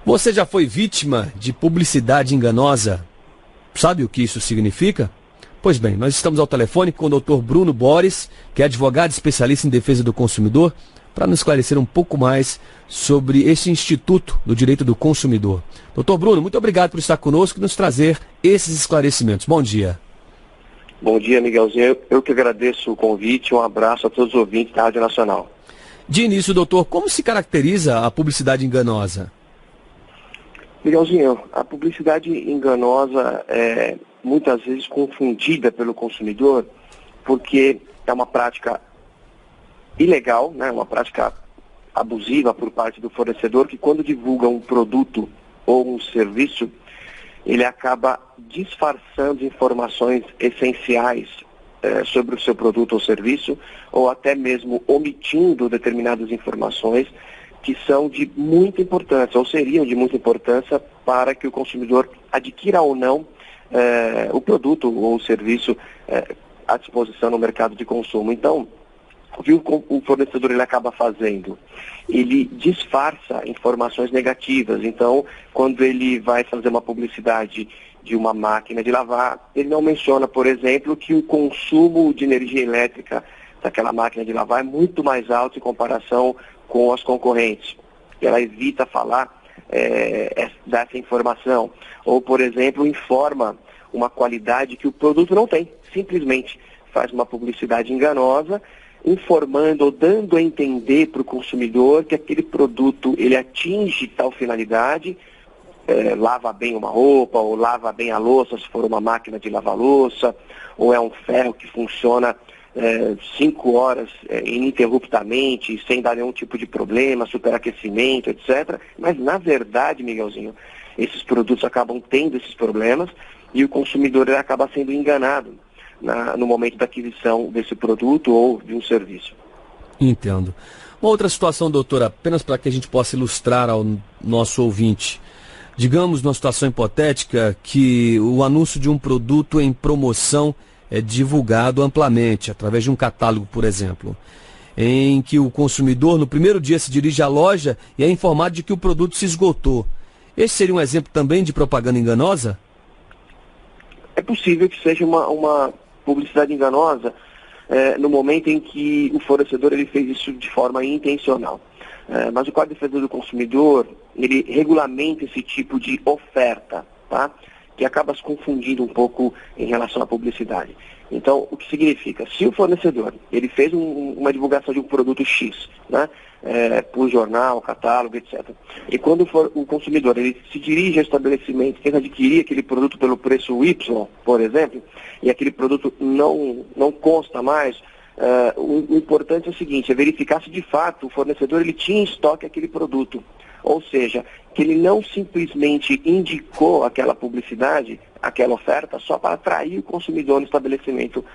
Você já foi vítima de publicidade enganosa? Sabe o que isso significa? Pois bem, nós estamos ao telefone com o Dr. Bruno Boris, que é advogado especialista em defesa do consumidor, para nos esclarecer um pouco mais sobre esse Instituto do Direito do Consumidor. Dr. Bruno, muito obrigado por estar conosco e nos trazer esses esclarecimentos. Bom dia. Bom dia, Miguelzinho. Eu que agradeço o convite. Um abraço a todos os ouvintes da Rádio Nacional. De início, doutor, como se caracteriza a publicidade enganosa? Miguelzinho, a publicidade enganosa é muitas vezes confundida pelo consumidor porque é uma prática ilegal, né, uma prática abusiva por parte do fornecedor que, quando divulga um produto ou um serviço, ele acaba disfarçando informações essenciais sobre o seu produto ou serviço, ou até mesmo omitindo determinadas informações que são de muita importância, ou seriam de muita importância para que o consumidor adquira ou não o produto ou o serviço à disposição no mercado de consumo. Então, o que o fornecedor ele acaba fazendo? Ele disfarça informações negativas. Então, quando ele vai fazer uma publicidade de uma máquina de lavar, ele não menciona, por exemplo, que o consumo de energia elétrica daquela máquina de lavar é muito mais alto em comparação com as concorrentes. Ela evita falar dessa informação. Ou, por exemplo, informa uma qualidade que o produto não tem. Simplesmente faz uma publicidade enganosa, informando ou dando a entender para o consumidor que aquele produto ele atinge tal finalidade, lava bem uma roupa, ou lava bem a louça, se for uma máquina de lavar louça, ou é um ferro que funciona 5 horas ininterruptamente, sem dar nenhum tipo de problema, superaquecimento, etc. Mas, na verdade, Miguelzinho, esses produtos acabam tendo esses problemas e o consumidor ele acaba sendo enganado no momento da aquisição desse produto ou de um serviço. Entendo. Uma outra situação, doutora, apenas para que a gente possa ilustrar ao nosso ouvinte. Digamos, numa situação hipotética, que o anúncio de um produto em promoção é divulgado amplamente, através de um catálogo, por exemplo, em que o consumidor, no primeiro dia, se dirige à loja e é informado de que o produto se esgotou. Esse seria um exemplo também de propaganda enganosa? É possível que seja uma publicidade enganosa no momento em que o fornecedor ele fez isso de forma intencional. Mas o Código de Defesa do Consumidor, ele regulamenta esse tipo de oferta, tá? Que acaba se confundindo um pouco em relação à publicidade. Então, o que significa? Se o fornecedor ele fez uma divulgação de um produto X, né, por jornal, catálogo, etc. E quando o consumidor ele se dirige ao estabelecimento, quer adquirir aquele produto pelo preço Y, por exemplo, e aquele produto não consta mais, o importante é o seguinte, é verificar se de fato o fornecedor ele tinha em estoque aquele produto. Ou seja, que ele não simplesmente indicou aquela publicidade, aquela oferta, só para atrair o consumidor no estabelecimento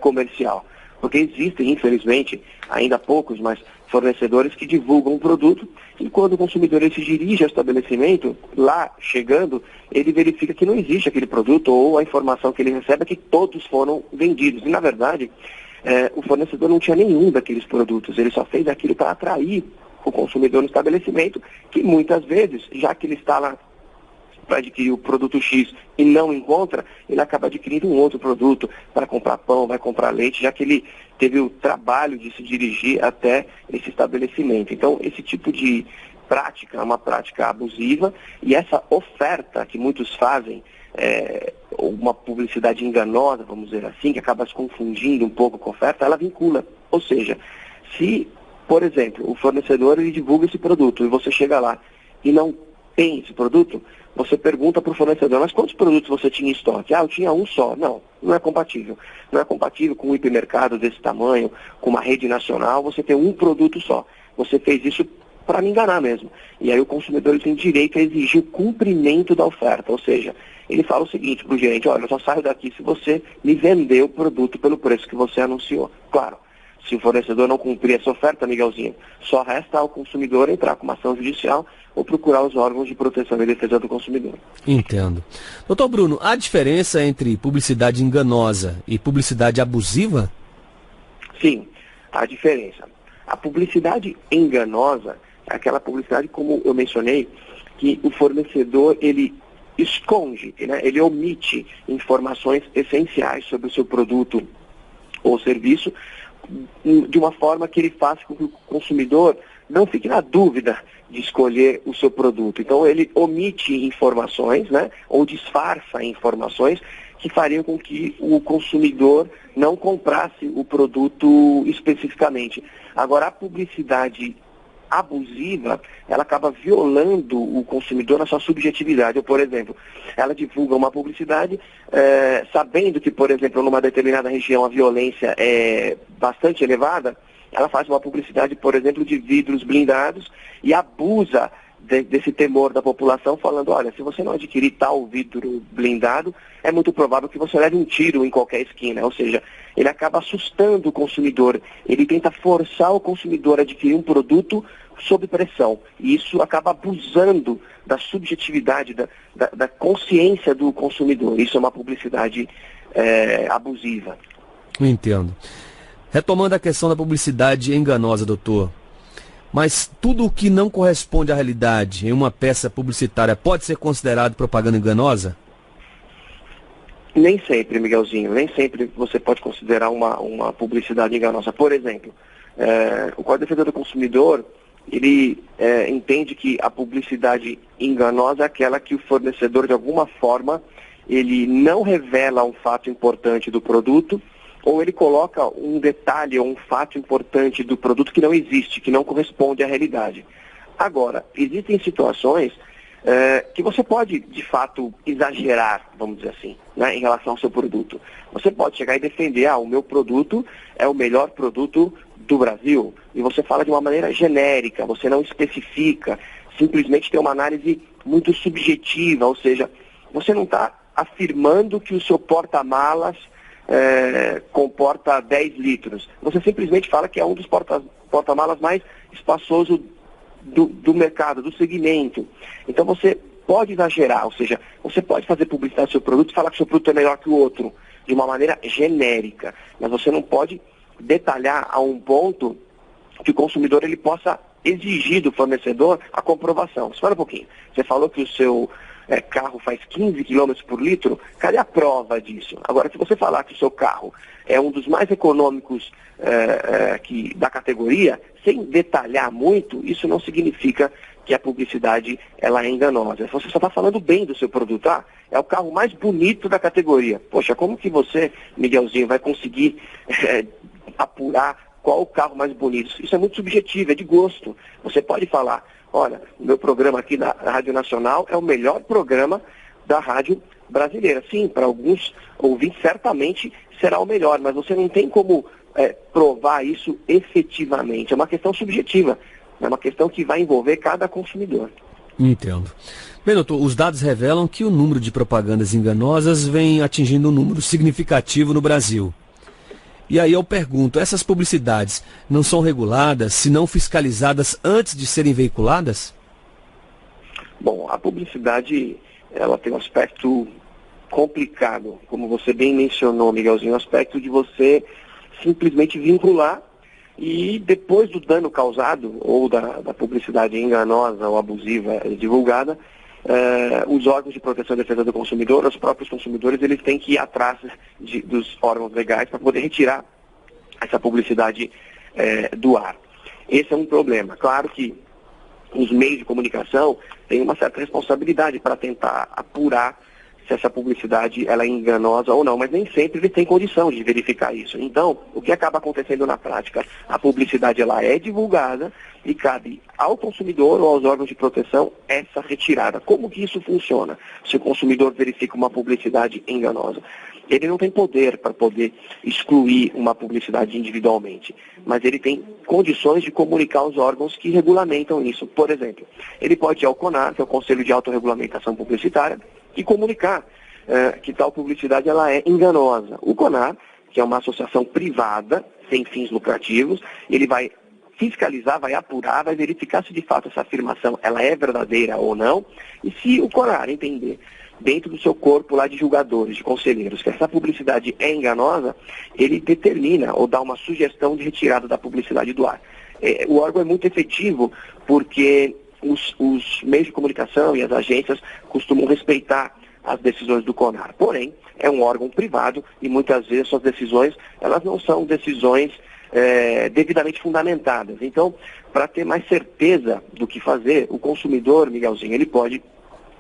comercial. Porque existem, infelizmente, ainda poucos, mas fornecedores que divulgam um produto e quando o consumidor ele se dirige ao estabelecimento, lá chegando, ele verifica que não existe aquele produto ou a informação que ele recebe é que todos foram vendidos. E, na verdade, o fornecedor não tinha nenhum daqueles produtos, ele só fez aquilo para atrair o consumidor no estabelecimento, que muitas vezes, já que ele está lá para adquirir o produto X e não encontra, ele acaba adquirindo um outro produto para comprar pão, vai comprar leite, já que ele teve o trabalho de se dirigir até esse estabelecimento. Então, esse tipo de prática é uma prática abusiva e essa oferta que muitos fazem, uma publicidade enganosa, vamos dizer assim, que acaba se confundindo um pouco com a oferta, ela vincula. Ou seja, se por exemplo, o fornecedor ele divulga esse produto e você chega lá e não tem esse produto, você pergunta para o fornecedor, mas quantos produtos você tinha em estoque? Eu tinha um só. Não é compatível. Não é compatível com um hipermercado desse tamanho, com uma rede nacional, você tem um produto só. Você fez isso para me enganar mesmo. E aí o consumidor ele tem direito a exigir o cumprimento da oferta. Ou seja, ele fala o seguinte para o gerente, olha, eu só saio daqui se você me vender o produto pelo preço que você anunciou. Claro. Se o fornecedor não cumprir essa oferta, Miguelzinho, só resta ao consumidor entrar com uma ação judicial ou procurar os órgãos de proteção e defesa do consumidor. Entendo. Doutor Bruno, há diferença entre publicidade enganosa e publicidade abusiva? Sim, há diferença. A publicidade enganosa é aquela publicidade, como eu mencionei, que o fornecedor ele esconde, né? Ele omite informações essenciais sobre o seu produto ou serviço, de uma forma que ele faça com que o consumidor não fique na dúvida de escolher o seu produto. Então ele omite informações, né, ou disfarça informações que fariam com que o consumidor não comprasse o produto especificamente. Agora, a publicidade abusiva, ela acaba violando o consumidor na sua subjetividade. Ou, por exemplo, ela divulga uma publicidade sabendo que, por exemplo, numa determinada região a violência é bastante elevada, ela faz uma publicidade, por exemplo, de vidros blindados e abusa desse temor da população, falando, olha, se você não adquirir tal vidro blindado, é muito provável que você leve um tiro em qualquer esquina. Ou seja, ele acaba assustando o consumidor, ele tenta forçar o consumidor a adquirir um produto sob pressão. E isso acaba abusando da subjetividade, da consciência do consumidor. Isso é uma publicidade abusiva. Entendo. Retomando a questão da publicidade enganosa, doutor, mas tudo o que não corresponde à realidade em uma peça publicitária pode ser considerado propaganda enganosa? Nem sempre, Miguelzinho, nem sempre você pode considerar uma publicidade enganosa. Por exemplo, o Código de Defesa do Consumidor, ele entende que a publicidade enganosa é aquela que o fornecedor, de alguma forma, ele não revela um fato importante do produto, ou ele coloca um detalhe ou um fato importante do produto que não existe, que não corresponde à realidade. Agora, existem situações que você pode, de fato, exagerar, vamos dizer assim, né, em relação ao seu produto. Você pode chegar e defender, o meu produto é o melhor produto do Brasil, e você fala de uma maneira genérica, você não especifica, simplesmente tem uma análise muito subjetiva, ou seja, você não está afirmando que o seu porta-malas comporta 10 litros. Você simplesmente fala que é um dos porta-malas mais espaçosos do mercado, do segmento. Então você pode exagerar, ou seja, você pode fazer publicidade do seu produto e falar que o seu produto é melhor que o outro, de uma maneira genérica, mas você não pode detalhar a um ponto que o consumidor ele possa exigir do fornecedor a comprovação. Espera um pouquinho, você falou que o seu carro faz 15 km por litro, cadê a prova disso? Agora, se você falar que o seu carro é um dos mais econômicos da categoria, sem detalhar muito, isso não significa que a publicidade ela é enganosa. Você só está falando bem do seu produto. É o carro mais bonito da categoria. Poxa, como que você, Miguelzinho, vai conseguir apurar qual o carro mais bonito? Isso é muito subjetivo, é de gosto. Você pode falar, olha, o meu programa aqui na Rádio Nacional é o melhor programa da rádio brasileira. Sim, para alguns ouvintes certamente será o melhor, mas você não tem como provar isso efetivamente. É uma questão subjetiva, é uma questão que vai envolver cada consumidor. Entendo. Bem, doutor, os dados revelam que o número de propagandas enganosas vem atingindo um número significativo no Brasil. E aí eu pergunto, essas publicidades não são reguladas, se não fiscalizadas antes de serem veiculadas? Bom, a publicidade, ela tem um aspecto complicado, como você bem mencionou, Miguelzinho, um aspecto de você simplesmente vincular e depois do dano causado, ou da publicidade enganosa ou abusiva divulgada, os órgãos de proteção e defesa do consumidor, os próprios consumidores, eles têm que ir atrás dos órgãos legais para poder retirar essa publicidade do ar. Esse é um problema. Claro que os meios de comunicação têm uma certa responsabilidade para tentar apurar se essa publicidade ela é enganosa ou não, mas nem sempre eles têm condição de verificar isso. Então, o que acaba acontecendo na prática? A publicidade ela é divulgada e cabe ao consumidor ou aos órgãos de proteção essa retirada. Como que isso funciona? Se o consumidor verifica uma publicidade enganosa, ele não tem poder para poder excluir uma publicidade individualmente, mas ele tem condições de comunicar aos órgãos que regulamentam isso. Por exemplo, ele pode ir ao CONAR, que é o Conselho de Autorregulamentação Publicitária, e comunicar que tal publicidade ela é enganosa. O CONAR, que é uma associação privada, sem fins lucrativos, ele vai fiscalizar, vai apurar, vai verificar se de fato essa afirmação ela é verdadeira ou não, e se o CONAR entender dentro do seu corpo lá de julgadores, de conselheiros, que essa publicidade é enganosa, ele determina ou dá uma sugestão de retirada da publicidade do ar. O órgão é muito efetivo porque os meios de comunicação e as agências costumam respeitar as decisões do CONAR. Porém, é um órgão privado e muitas vezes suas decisões, elas não são decisões devidamente fundamentadas. Então, para ter mais certeza do que fazer, o consumidor, Miguelzinho, ele pode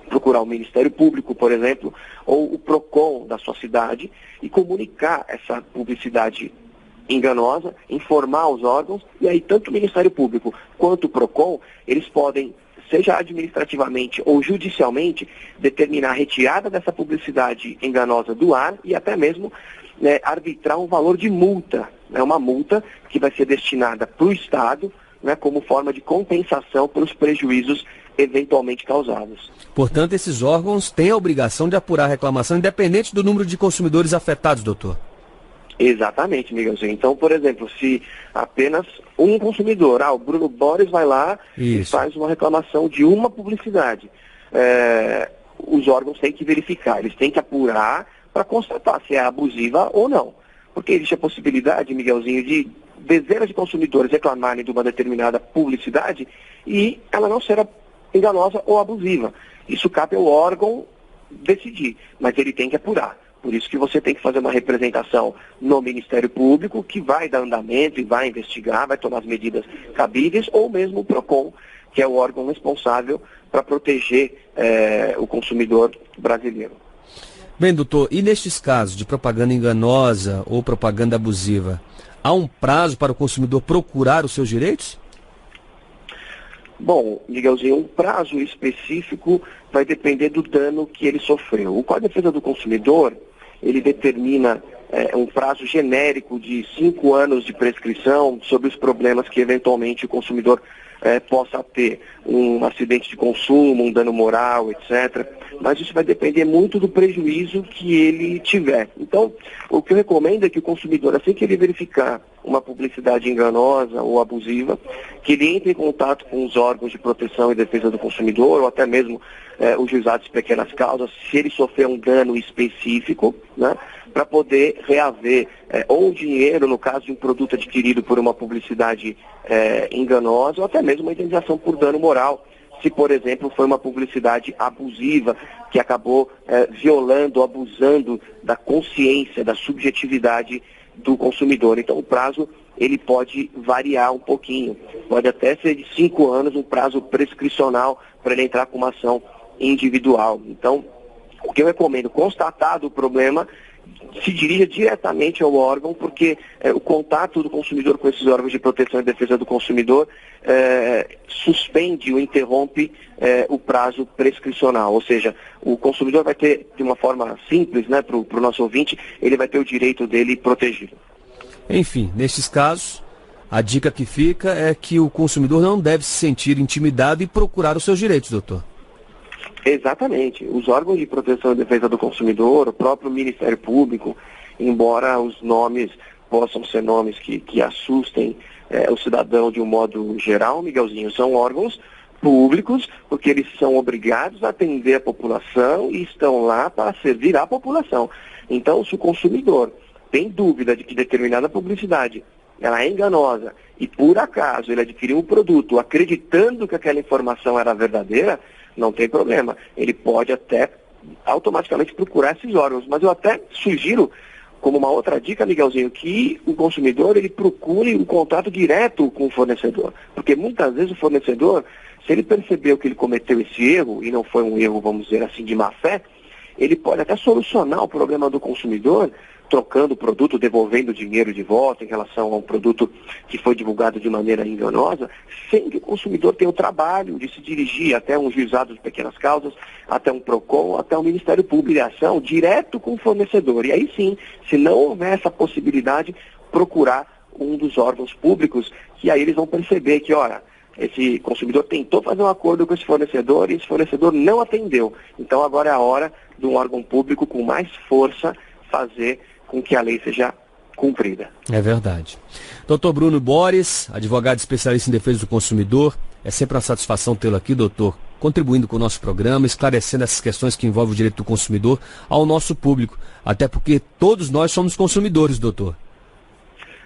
procurar o Ministério Público, por exemplo, ou o PROCON da sua cidade e comunicar essa publicidade enganosa, informar os órgãos, e aí tanto o Ministério Público quanto o PROCON, eles podem, seja administrativamente ou judicialmente, determinar a retirada dessa publicidade enganosa do ar e até mesmo arbitrar um valor de multa, uma multa que vai ser destinada para o Estado, como forma de compensação pelos prejuízos eventualmente causados. Portanto, esses órgãos têm a obrigação de apurar a reclamação independente do número de consumidores afetados, doutor? Exatamente, Miguelzinho. Então, por exemplo, se apenas um consumidor, o Bruno Boris vai lá e faz uma reclamação de uma publicidade, os órgãos têm que verificar, eles têm que apurar para constatar se é abusiva ou não. Porque existe a possibilidade, Miguelzinho, de dezenas de consumidores reclamarem de uma determinada publicidade e ela não ser enganosa ou abusiva. Isso cabe ao órgão decidir, mas ele tem que apurar. Por isso que você tem que fazer uma representação no Ministério Público, que vai dar andamento e vai investigar, vai tomar as medidas cabíveis, ou mesmo o PROCON, que é o órgão responsável para proteger o consumidor brasileiro. Bem, doutor, e nestes casos de propaganda enganosa ou propaganda abusiva, há um prazo para o consumidor procurar os seus direitos? Bom, Miguelzinho, um prazo específico vai depender do dano que ele sofreu. O Código de Defesa do Consumidor, ele determina um prazo genérico de 5 anos de prescrição sobre os problemas que eventualmente o consumidor possa ter. Um acidente de consumo, um dano moral, etc. Mas isso vai depender muito do prejuízo que ele tiver. Então, o que eu recomendo é que o consumidor, assim que ele verificar uma publicidade enganosa ou abusiva, que ele entre em contato com os órgãos de proteção e defesa do consumidor, ou até mesmo os juizados de pequenas causas, se ele sofrer um dano específico, para poder reaver ou o dinheiro, no caso de um produto adquirido por uma publicidade enganosa, ou até mesmo uma indenização por dano moral, se, por exemplo, foi uma publicidade abusiva, que acabou violando, abusando da consciência, da subjetividade do consumidor. Então, o prazo ele pode variar um pouquinho. Pode até ser de 5 anos, um prazo prescricional para ele entrar com uma ação individual. Então, o que eu recomendo, constatado o problema, se dirija diretamente ao órgão, porque o contato do consumidor com esses órgãos de proteção e defesa do consumidor suspende ou interrompe o prazo prescricional. Ou seja, o consumidor vai ter, de uma forma simples, para o nosso ouvinte, ele vai ter o direito dele protegido. Enfim, nestes casos, a dica que fica é que o consumidor não deve se sentir intimidado e procurar os seus direitos, doutor. Exatamente. Os órgãos de proteção e defesa do consumidor, o próprio Ministério Público, embora os nomes possam ser nomes que assustem o cidadão de um modo geral, Miguelzinho, são órgãos públicos, porque eles são obrigados a atender a população e estão lá para servir à população. Então, se o consumidor tem dúvida de que determinada publicidade ela é enganosa e por acaso ele adquiriu um produto acreditando que aquela informação era verdadeira, não tem problema. Ele pode até automaticamente procurar esses órgãos. Mas eu até sugiro, como uma outra dica, Miguelzinho, que o consumidor ele procure um contato direto com o fornecedor. Porque muitas vezes o fornecedor, se ele percebeu que ele cometeu esse erro, e não foi um erro, vamos dizer assim, de má fé, ele pode até solucionar o problema do consumidor trocando o produto, devolvendo o dinheiro de volta em relação a um produto que foi divulgado de maneira enganosa, sem que o consumidor tenha o trabalho de se dirigir até um juizado de pequenas causas, até um PROCON, até um Ministério Público de ação, direto com o fornecedor. E aí sim, se não houver essa possibilidade, procurar um dos órgãos públicos, que aí eles vão perceber que, olha, esse consumidor tentou fazer um acordo com esse fornecedor e esse fornecedor não atendeu. Então agora é a hora de um órgão público com mais força fazer com que a lei seja cumprida. É verdade. Doutor Bruno Boris, advogado especialista em defesa do consumidor, é sempre uma satisfação tê-lo aqui, doutor, contribuindo com o nosso programa, esclarecendo essas questões que envolvem o direito do consumidor ao nosso público, até porque todos nós somos consumidores, doutor.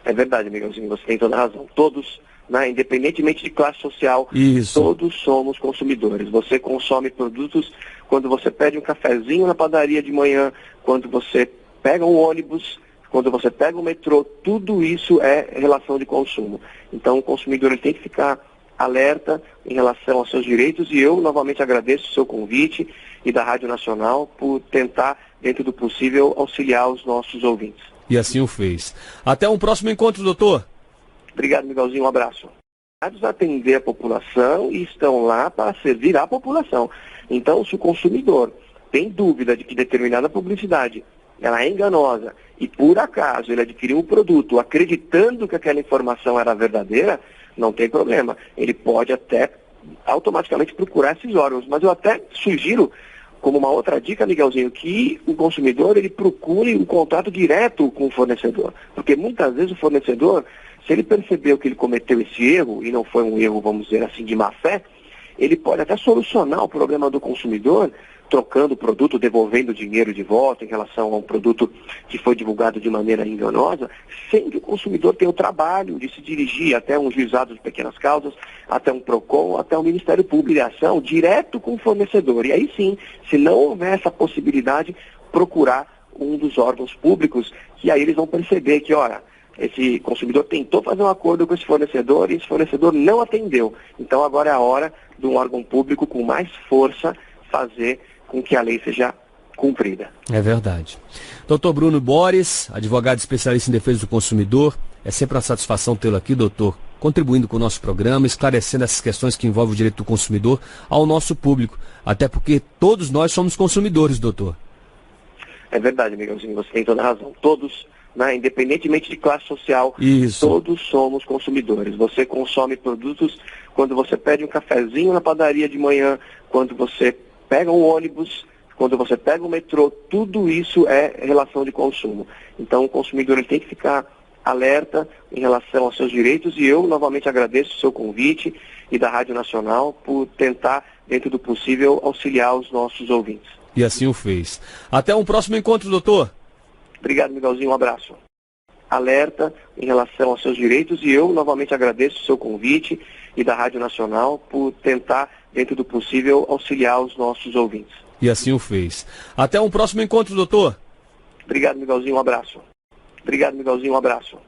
É verdade, Miguelzinho, você tem toda a razão. Todos né? Independentemente de classe social, Isso. todos somos consumidores. Você consome produtos quando você pede um cafezinho na padaria de manhã, quando você pega um ônibus, quando você pega o metrô, tudo isso é relação de consumo. Então o consumidor ele tem que ficar alerta em relação aos seus direitos e eu novamente agradeço o seu convite e da Rádio Nacional por tentar, dentro do possível, auxiliar os nossos ouvintes. E assim o fez. Até um próximo encontro, doutor. Obrigado, Miguelzinho, um abraço. Atender a população e estão lá para servir à população. Então, se o consumidor tem dúvida de que determinada publicidade ela é enganosa e por acaso ele adquiriu um produto acreditando que aquela informação era verdadeira, não tem problema. Ele pode até automaticamente procurar esses órgãos. Mas eu até sugiro, como uma outra dica, Miguelzinho, que o consumidor ele procure um contato direto com o fornecedor. Porque muitas vezes o fornecedor, se ele percebeu que ele cometeu esse erro, e não foi um erro, vamos dizer assim, de má fé, ele pode até solucionar o problema do consumidor, trocando o produto, devolvendo o dinheiro de volta em relação a um produto que foi divulgado de maneira enganosa, sem que o consumidor tenha o trabalho de se dirigir até um juizado de pequenas causas, até um PROCON, até o Ministério Público de Ação, direto com o fornecedor. E aí sim, se não houver essa possibilidade, procurar um dos órgãos públicos, que aí eles vão perceber que, olha, esse consumidor tentou fazer um acordo com esse fornecedor e esse fornecedor não atendeu. Então agora é a hora de um órgão público com mais força fazer com que a lei seja cumprida. É verdade. Doutor Bruno Boris, advogado especialista em defesa do consumidor, é sempre uma satisfação tê-lo aqui, doutor, contribuindo com o nosso programa, esclarecendo essas questões que envolvem o direito do consumidor ao nosso público, até porque todos nós somos consumidores, doutor. É verdade, Miguelzinho, você tem toda a razão. Todos, né, independentemente de classe social, Isso. Todos somos consumidores. Você consome produtos quando você pede um cafezinho na padaria de manhã, quando você pega um ônibus, quando você pega o metrô, tudo isso é relação de consumo. Então o consumidor ele tem que ficar alerta em relação aos seus direitos e eu novamente agradeço o seu convite e da Rádio Nacional por tentar, dentro do possível, auxiliar os nossos ouvintes. E assim o fez. Até um próximo encontro, doutor. Obrigado, Miguelzinho, um abraço. Alerta em relação aos seus direitos e eu novamente agradeço o seu convite e da Rádio Nacional por tentar, dentro do possível, auxiliar os nossos ouvintes. E assim o fez. Até um próximo encontro, doutor. Obrigado, Miguelzinho, um abraço. Obrigado, Miguelzinho, um abraço.